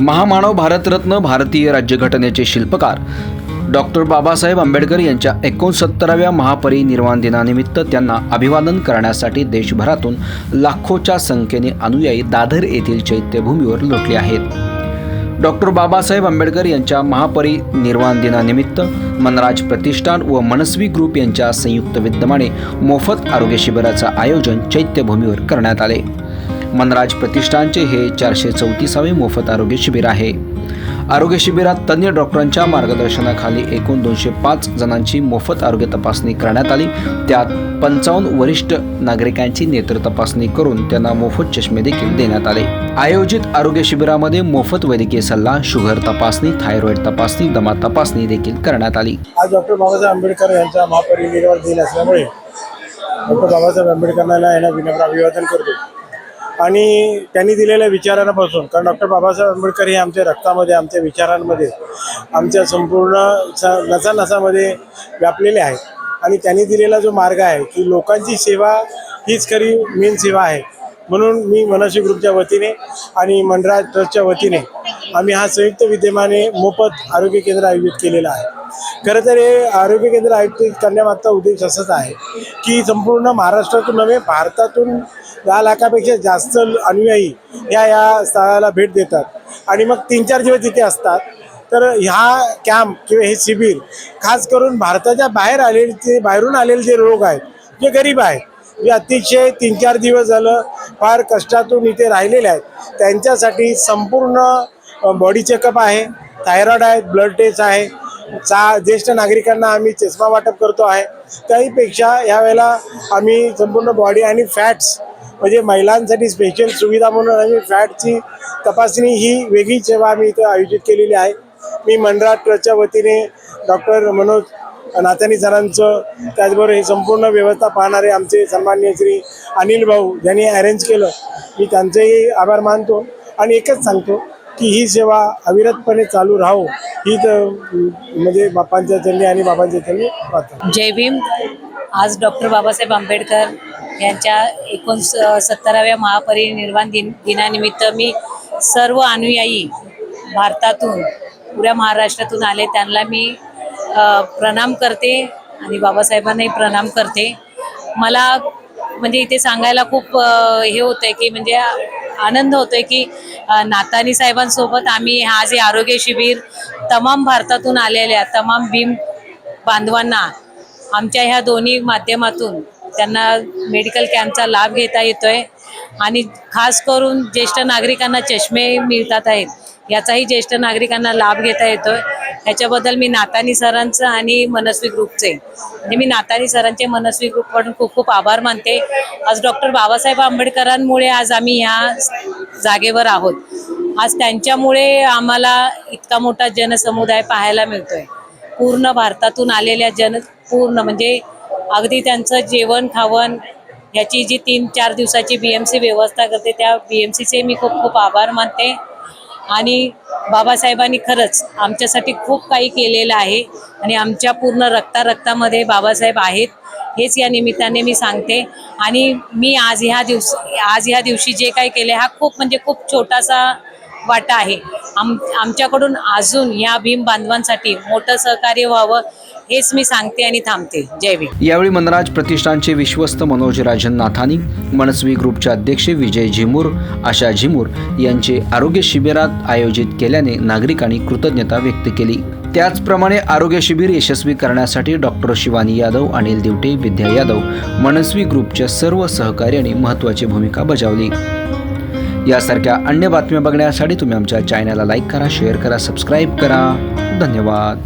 महामानव भारतरत्न भारतीय राज्यघटनेचे शिल्पकार डॉक्टर बाबासाहेब आंबेडकर यांच्या 69व्या महापरिनिर्वाण दिनानिमित्त त्यांना अभिवादन करण्यासाठी देशभरातून लाखोच्या संख्येने अनुयायी दादर येथील चैत्यभूमीवर लोटले आहेत। डॉक्टर बाबासाहेब आंबेडकर यांच्या महापरिनिर्वाण दिनानिमित्त मनराज प्रतिष्ठान व मनस्वी ग्रुप यांच्या संयुक्त विद्यमाने मोफत आरोग्य शिबिराचे आयोजन चैत्यभूमीवर करण्यात आले। मनराज प्रतिष्ठानचे हे 434वे मोफत आरोग्य शिबिर आहे। आरोग्य शिबिरात तज्ञ डॉक्टरांच्या मार्गदर्शनाखाली एकूण 205 जणांची मोफत आरोग्य तपासणी करण्यात आली। त्यात 55 वरिष्ठ नागरिकांची नेत्र तपासणी करून त्यांना मोफत चष्मे देखील देण्यात आले। आयोजित आरोग्य शिबिरामध्ये मोफत वैद्यकीय सल्ला, शुगर तपासणी, थायरॉइड तपासणी, दमा तपासणी देखील करण्यात आली। आज डॉक्टर बाबासाहेब आंबेडकर यांचा महापरिनिर्वाण दिन असल्यामुळे डॉक्टर बाबासाहेब आंबेडकरांना यांना विनम्र अभिवादन करतो आणि त्यांनी दिलेल्या विचारांपासून, कारण डॉक्टर बाबासाहेब आंबेडकर हे आमच्या रक्तामध्ये, आमच्या विचारांमध्ये, आमच्या संपूर्ण नसानसामध्ये व्यापलेले आहेत आणि त्यांनी दिलेला जो मार्ग आहे की लोकांची सेवा हीच खरी मेन सेवा आहे। म्हणून मी मनस्वी ग्रुपच्या वतीने आणि मनराज ट्रस्टच्या वतीने आम्ही हा संयुक्त विद्यमाने मोफत आरोग्य केंद्र आयोजित केलेलं आहे। खरं तर हे आरोग्य केंद्र आयोजित करण्यामागचा उद्देश असाच आहे की संपूर्ण महाराष्ट्रातून नव्हे, भारतातून 10 लाखापेक्षा जास्त अनुयायी या स्थळाला भेट देतात आणि मग 3-4 दिवस तिथे असतात। तर ह्या कॅम्प किंवा हे शिबिर खास करून भारताच्या बाहेरून आलेले जे लोक आहेत, जे गरीब आहेत, जे अतिशय 3-4 दिवस झालं फार कष्टातून इथे राहिलेले आहेत, त्यांच्यासाठी संपूर्ण बॉडी चेकअप आहे, थायरॉइड आहे, ब्लड टेस्ट आहे, ज्येष्ठ नागरिकांना आम्ही चष्मा वाटप करतो आहे। त्याहीपेक्षा यावेळेला आम्ही संपूर्ण बॉडी आणि फॅट्स म्हणजे महिलांसाठी स्पेशल सुविधा म्हणून आम्ही फॅटची तपासणी ही वेगळी सेवा आम्ही इथे आयोजित केलेली आहे। मी मनराज ट्रस्टच्या वतीने डॉक्टर मनोज नाथानी सरांचं, त्याचबरोबर हे संपूर्ण व्यवस्था पाहणारे आमचे सन्माननीय श्री अनिल भाऊ ज्यांनी अरेंज केलं, मी त्यांचेही आभार मानतो आणि एकच सांगतो की ही सेवा अविरतपणे चालू राहो हीच म्हणजे बापांच्या चरणी आणि बाबांच्या चरणी प्रार्थना। जय भीम। आज डॉक्टर बाबासाहेब आंबेडकर यांच्या 69व्या महापरिनिर्वाण दिनानिमित्त मी सर्व अनुयायी भारतातून, पुऱ्या महाराष्ट्रातून आले त्यांना मी प्रणाम करते आणि बाबासाहेबांनाही प्रणाम करते। मला म्हणजे इथे सांगायला खूप हे होतं आहे की म्हणजे आनंद होतो आहे की नाथानी साहेबांसोबत आम्ही आज हे आरोग्य शिबिर तमाम भारतातून आलेल्या तमाम भीम बांधवांना आमच्या ह्या दोन्ही माध्यमातून त्यांना मेडिकल कॅम्पचा लाभ घेता येतोय आणि खास करून ज्येष्ठ नागरिकांना चष्मे मिळतात आहेत, याचाही ज्येष्ठ नागरिकांना लाभ घेता येतोय। ह्याच्याबद्दल मी नाथानी सरांचं आणि मनस्वी ग्रुपचे म्हणजे मी नाथानी सरांचे मनस्वी ग्रुपकडून खूप खूप आभार मानते। आज डॉक्टर बाबासाहेब आंबेडकरांमुळे आज आम्ही ह्या जागेवर आहोत। आज त्यांच्यामुळे आम्हाला इतका मोठा जनसमुदाय पाहायला मिळतोय। पूर्ण भारतातून आलेल्या पूर्ण म्हणजे अगदी त्यांचं जेवण खावण याची जी 3-4 दिवसाची BMC व्यवस्था करते, त्या BMCचे मी खूप खूप आभार मानते आणि बाबासाहेबांनी खरंच आमच्यासाठी खूप काही केलेलं आहे आणि आमच्या पूर्ण रक्तामध्ये बाबासाहेब आहेत हेच या निमित्ताने मी सांगते। आणि मी आज ह्या दिवशी जे काही केले हा खूप म्हणजे खूप छोटासा वाटा आहे। आमच्याकडून अजून ह्या भीम बांधवांसाठी मोठं सहकार्य व्हावं हेच मी सांगते आणि थांबते। जय भीम। यावेळी मनराज प्रतिष्ठानचे विश्वस्त मनोज राजन नाथानी, मनस्वी ग्रुपचे अध्यक्ष विजय झिमूर, आशा झिमूर यांचे आरोग्य शिबिरात आयोजित केल्याने नागरिकांनी कृतज्ञता व्यक्त केली। त्याचप्रमाणे आरोग्य शिबिर यशस्वी करण्यासाठी डॉक्टर शिवानी यादव, अनिल दिवटे, विद्या यादव, मनस्वी ग्रुपच्या सर्व सहकार्याने महत्त्वाची भूमिका बजावली। यासारख्या अन्य बातम्या बघण्यासाठी तुम्ही आमच्या चॅनलला लाईक करा, शेअर करा, सबस्क्राईब करा। धन्यवाद।